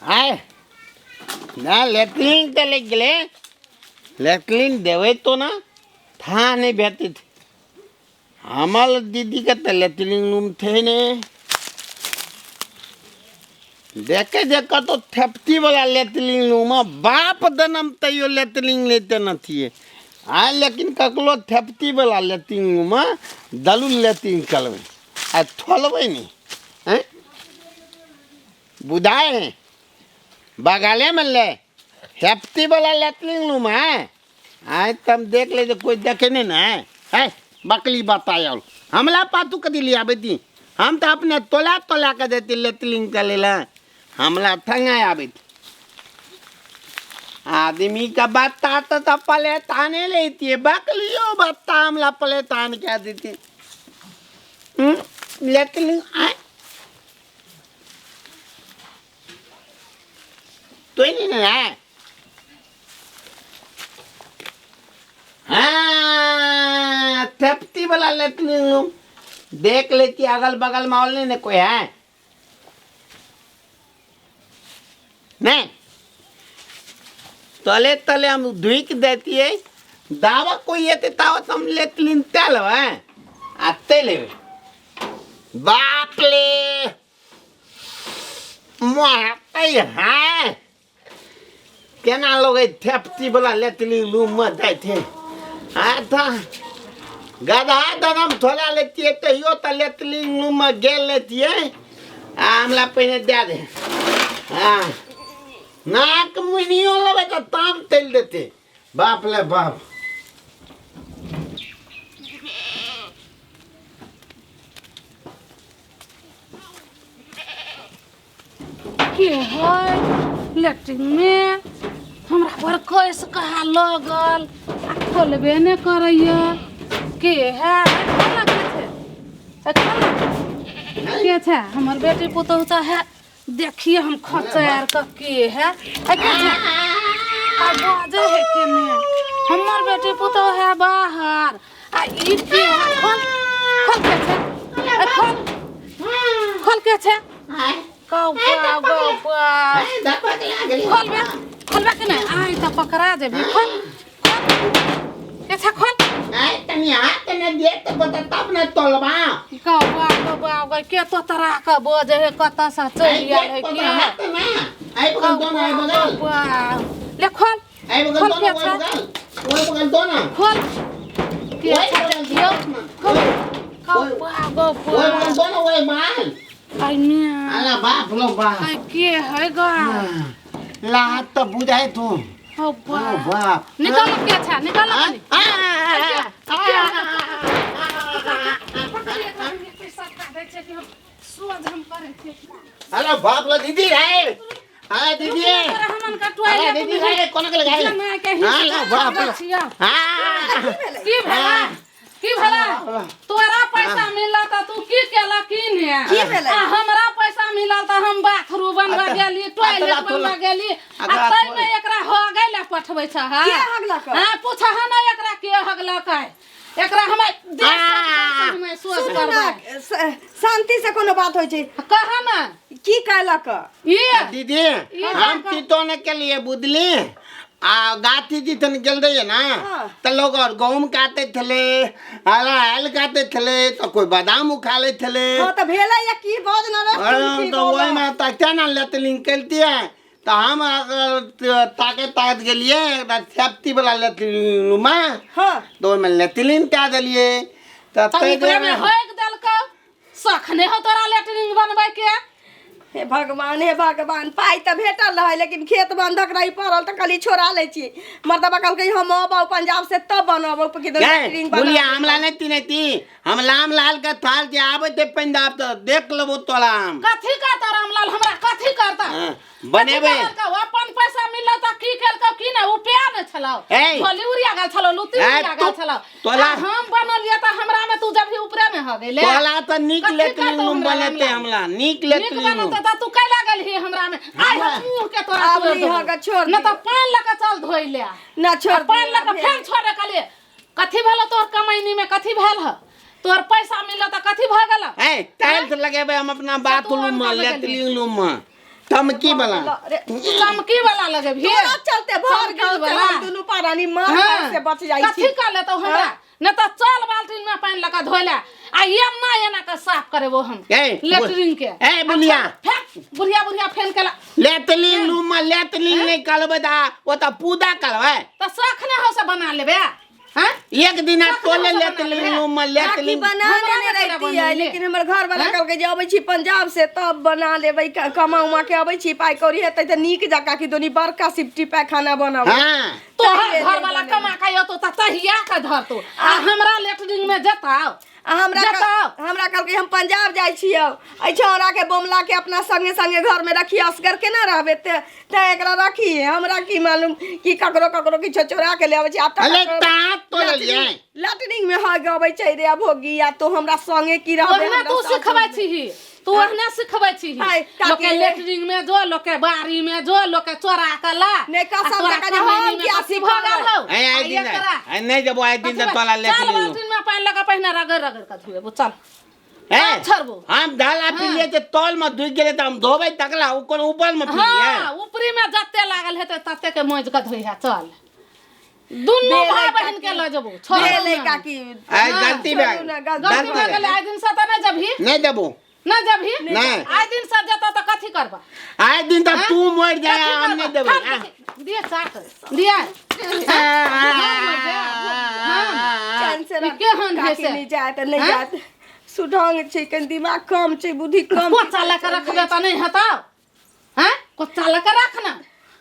आय ना लेटरिन ते लग गेले लेटरिन देवे तो ना था नहीं बेहती थी हमाल दीदी का तो लेटरिन रूम थे ने देखे देखा तो थेप्टी वाला लेटरिन रूम बाप दनम तयो लेटरिन लेते न थी आय लेकिन ककलो थेप्टी वाला लेटरिन रूम दलू लेटरिन चलवे आ थोलवे नहीं हैं बुधाए हैं बगाले में ले हेप्टी वाला लेटरिन रूम है आए तुम देख ले कोई देखे नहीं ना है बकली बताया हमला पातू कदी लिया बेटी हम तो अपने तोला तोला कर देती लेटरिन का लेला हमला थंगाया बेटी आदमी का बत्ता तो पले ताने लेती है बकलियों बत्ता हमला पले तान क्या देती लेटरिन आए तो ही नहीं है हाँ थेप्टी वाला लेटरिन रूम देख लेती अगल बगल मोहल्ले में कोई है नहीं तले तले हम धुईक देती है दावा कोई ये तावत हम लेटरिन तेल है आते ले बाप ले मोहते हैं क्या ना लोग थेप्टी वाला लेटरिन रूम में जाते था गधा दनम थोड़ा लेती है तो यो तो लेटरिन रूम में गेल लेती है हमला पहले दे दे हाँ नाक मुनियों लगे तो ताम तेल देते बाप ले बाप के है लेटरिन में हमरा पर कैसे कहा लगल आ खोलबे ने करैया के है के छे हमर बेटी पुतहु त है देखिए हम खचैर क के है के छे आ बाजे है के ने हमर बेटी पुतहु है बाहर आ ई के है खोल के छे खोल के छे काऊ खोल बे के नहीं आई तो पकड़ा देबी खोल कैसा खोल आई तनी हाथ ने दे तो बता तब ने तोलबा काऊ के तो तरह का बोझ है कता सा चलिया है के आई बगल दो ना आई बगल ले खोल आई बगल दो ना वो बगल दो ना खोल के दियो खोल काऊ वो बगल दो ना वो मार आई मिया अला बाप लो बा आई के है गा लात तो बुझाए तू ओ बाप निकाल के अच्छा निकाल हेलो बाप लो दीदी है हां दीदी हमन का टॉयलेट दीदी है कोन के लगाए हां बाप हां की भला तोरा पैसा मिला त तू की केला किन है हमरा पैसा मिला त हम बाथरूम बनवा गेली टॉयलेट बनवा गेली आ तै में एकरा हो गेला पठबै छ हां के हगला का हां पूछ हना एकरा के हगला का एकरा हम देश में सोच करबै शांति से कोनो बात होय छै कहा ना की कहला का ये दीदी हम तीतो ने के लिए बुदली आ गाती जी तन गेल रहे ना त लोग और गहूम काटे थले हल काटे थले तो कोई बादाम उखा ले थले हां त भेला या की बोझ न रे तो वही में त क्या ना लेटरिन करती है तो हम ताके ताकत के लिए सेफ्टी वाला लेटरिन में हां तो में लेटरिन क्या दलिए त तै में होक देल का सखने हो तोरा लेटरिन बनबै के हे भगवान पाई त भेटल रहे लेकिन खेत बंधक रही पड़ल त कली छोड़ा ले छी मर्दबा कहल के हम आबो पंजाब से तब बनबो कि लेटरिन बना बोलिए हमला नहीं थी हम लाम लाल का थाल जे आबे ते पंजाब तो देख लेबो तोला कथी का त रामलाल हमरा कथी करता बनेबे अपन पैसा मिलल त की केल का की ना उपाय न छलाओ भली उरिया गल छलो लुती उरिया गल छलो तोला हम बनलिए त हमरा में तू जब भी ऊपरे में हो गेले तोला त निक लेटरिन बनते हमला निक लेटरिन त तू कैला गेलही हमरा में आई मुंह के तोरा छोड़ न त पान लका चल धोइ ले ना छोड़ पान लका फेन छोड़े कले कथी भेल तोर कमाईनी में कथी भेल ह तोर पैसा मिलल त कथी भ गेल ए टाइल्स लगेबे हम अपना बाथरूम में लेटरिन रूम में टमकी वाला चमकी वाला लगे भी तोरा चलते भर गांव के हम दुनू पारानी मार से बच जाई छी। कथी कर लेतो हमरा न त चल बाल्टीन में पानी लगा धोइला आ ये ना एना का साफ करे वो हम लेटरिन के। ए बुलिया बुढ़िया बुढ़िया फेन के लेटरिन रूम में लेटरिन नहीं करबे दा वो त पूदा करबे त सखने हो से बना लेबे। हां एक दिन तोले लेटरिन रूम में राखी लेटरिन बना लेने रहती है लेकिन हमर घर वाला कहल के जे अबै छी पंजाब से तब बना लेबै कमा उमा के अबै छी पाई कौड़ी हेतै त नीक जका की दोनी बड़का सिफ्टी पैखाना बनाबो। हां तो घर वाला कमा के यो तो तहिया का धर तो आ हमरा लेटरिन में जताओ हमरा कहल के हम पंजाब जाई छियो ऐ छोरा के बोमला के अपना संगे संगे घर में रखी असगर के ना रहबे ते एकरा रखी हमरा की मालूम कि ककरो की चोरा के ले आबै छी। अरे ता तो ले लिए लैट्रिन में ह गबै छै रे भोगी या तो हमरा संगे की रहबे हमरा तू सिखबै छी तू ओहना सिखबै छी लोके लेटरिन में जो लोके बारी में जो लोके चोरा के ला ने कसम का जे हम की आसी भगल हो आई दिन नहीं जब आई दिन तोला लेटरिन लेटरिन में पानी लगा पहिना रगड़ रगड़ के धुए चल ए छरबो हम ढाला पी लिए जे तौल में धुई गेले त हम धोबै तकला ऊपर ऊपर में पी लिए। हां ऊपरी में जत्ते लागल हेते तत्ते के मोज के धोई है चल दुनु भाई बहन के ल जबो छोड़ ले काकी आई गलती बे गलती में गेले आई दिन से त नहीं जबही नहीं देबो ना जबही नहीं आई दिन से जतो त कथी करबा आई दिन त तू मर जाए हम नहीं देबो दिया चाट दिया चैन से के हन काकी नहीं जात नहीं जात सुढंग छै कन दिमाग कम छै बुद्धि कम को चाला के रखबे त नहीं हता हैं को चाला के रखना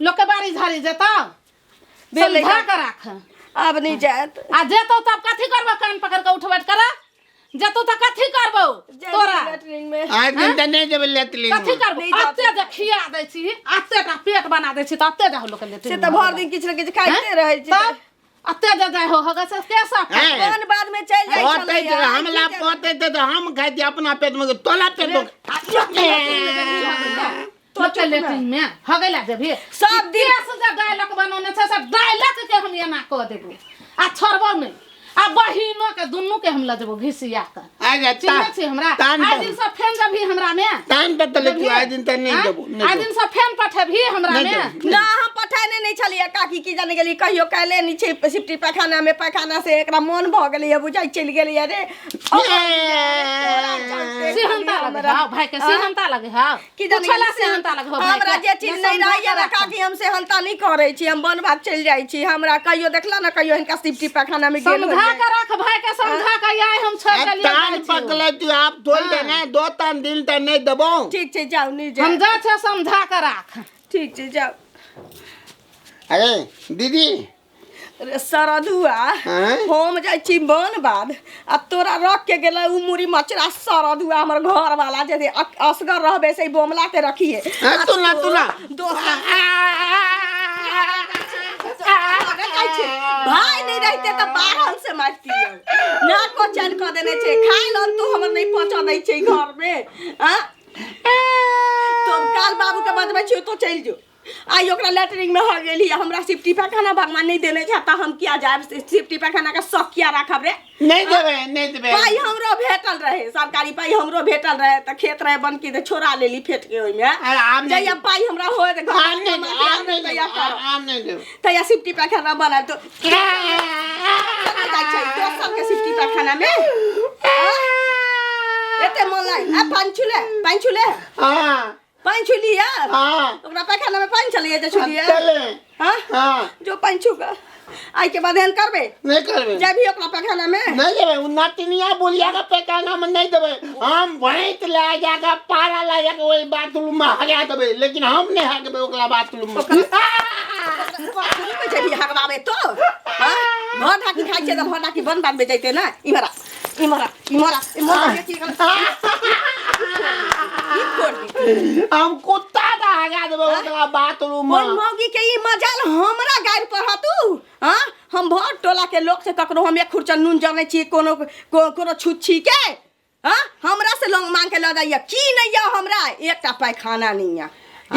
लोग के बारी झाड़ी जता समझा के रख अब नहीं जात आ जेतो तब कथी करबो कान पकड़ के उठबैठ करा जेतो त कथी करबो तोरा लैट्रिन में आई दिन त नहीं देबे लेटरिन कथी करबो अत्ते जे खिया दै छी अत्ते टा पेट बना दै छी त अत्ते जा लोग के लेते से त भर दिन किछ न किछ खाइते रहै छी तब अत्ते जा जाय हो हगा से कैसा कौन बाद में चल जाय पोते जे हमला पोते त हम खाइ छी अपना पेट में तोला पेट में तो के लेटरिन में हगैला देबी सब दिन से डायलॉग बनौने छै सब डायलॉग के हम एना क देबो आ छोड़बो नहीं आ बहिनो के दुनु के हम ल देबो घिसिया के आ जा चिन्ह छी हमरा आई दिन से फेन जबही हमरा में टाइम पे तो लेकिन आई दिन त नहीं देबो आई दिन से फेन पठेबही हमरा में ना हम पठाने नहीं छलिए काकी की जाने गेली कहियो काले नी छै सिफ्टी पैखाना में पैखाना से एकरा मन भ गेलै है बुझाई चल गेलै रे सिहंता लगे हां भाई के सिहंता लगे हां की जाने गेली सिहंता लगे हो भाई हमरा जे चीज नहीं रहैया ना काकी हम सेहंता नहीं करै छी हम बन भाग चल जाई छी हमरा कहियो देखला ना कहियो इनका सिफ्टी पैखाना में गेल समझा के रख भाई के समझा के आए हम छोड़ के लिए टाइम पकले तू आप थोड़ देना 2-3 दिन त नहीं देबो ठीक छै जाओ नहीं जाओ हम जा छ समझा के रख ठीक छै जाओ। अरे दीदी अरे सरधुआ हम जाई छी बन बाद आ तोरा रख के गेला उ मुरी मचरा सरधुआ हमर घर वाला जे असगर रहबे से बोमला के रखिए तू ना भाई नहीं रहते तो बाहर से मारती ना को चैन कर देने छे खाई लन तू हमर नहीं पहुंचा नहीं छे घर में हां तो काल बाबू के बदबे छी तो चल जो आई ओकरा लेटरिंग में हो गेली हमरा सिफ्टी पैखाना भगवान नहीं देने चाहता हम किया जाए सिफ्टी पैखाना का शौक किया रखब रे नहीं देबे पाई हमरो भेटल रहे सरकारी पाई हमरो भेटल रहे त खेत रहे बन के छोरा लेली फेट के ओइ में जइया पाई हमरा होए त आम नहीं देबे तया सिफ्टी पैखाना बना तो तो सबके सिफ्टी पैखाना में एते मलाई आ पांचुले हां पानी छुलिया हां ओकरा पैखाना में पानी चलिए जे छुलिया चले हां हां जो पानी छुगा आई के बाद एहन करबे नहीं करबे जब भी ओकरा पैखाना में नहीं देबे उ नातिनिया बोलिया का पैखाना में नहीं देबे हम भैंस ले जाके पारा ले जाके ओई बाथरूम में हगा देबे लेकिन हम नहीं हगबे ओकरा बाथरूम में बाथरूम में जब भी हगवाबे तो हां घर ढाकी खाइ छे त घर ढाकी बन बात बेचैते ना इमरा हम कुत्ता दा हगा देबे ओकरा बाथरूम में मौगी के ई मजाल हमरा गाड़ पर हतू हां हम भर टोला के लोग से ककरो हम एक खुरचन नून जाने छी कोनो छुच्छी के हां हमरा से लोग मांग के ल जाइया की नहीं या हमरा एकटा पैखाना नहीं है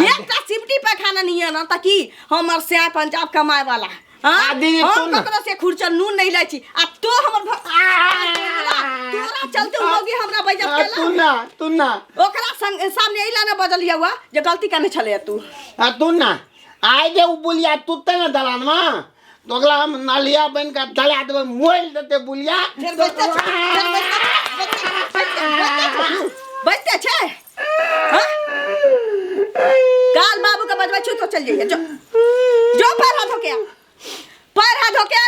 एकटा सिफ्टी पैखाना नहीं है ना ताकि हमर से पंजाब कमाए वाला हां हम ककरो से खुरचन नून नहीं लै छी आ तू हमर तोरा चलते होगी हमरा बजत केला तू ना ओकरा संग सामने इला ना बजलिया हुआ जे गलती करने छले तू तू ना आए जे उ बुलिया तू ते ना दलान में तो अगला हम नालिया बन का दला देबे मोइल देते बुलिया बैठते छे हां काल बाबू का बजवा छु तो चल जाइए जो पैर हाथ होके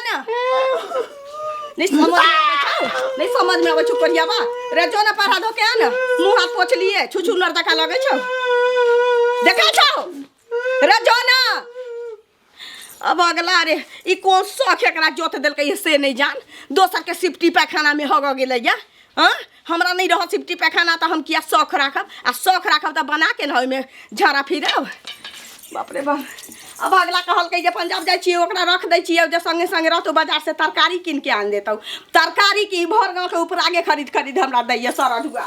ना नहीं समझ में आवे छु करिया बा रे जो ना पैर हाथ होके ना मुंह हाथ पोछ लिए छु नर देखा लगे छौ देखा छौ रे जो ना अब अगला रे ई कौन शौक एकरा जोत देल के से नहीं जान दोसर के सिफ्टी पैखाना में होग गेलै या हां हमरा नहीं रह सिफ्टी पैखाना त हम किया शौक राखब आ शौक राखब त बना के न ओइ में झाड़ा फिरब बाप रे बाप अब अगला कहल के जे पंजाब जाय छी ओकरा रख दै छी जे संगे संगे रहतो बाजार से तरकारी किन के आन देतौ तरकारी की भर गांव के ऊपर आगे खरीद हमरा दैया सरढ़ुआ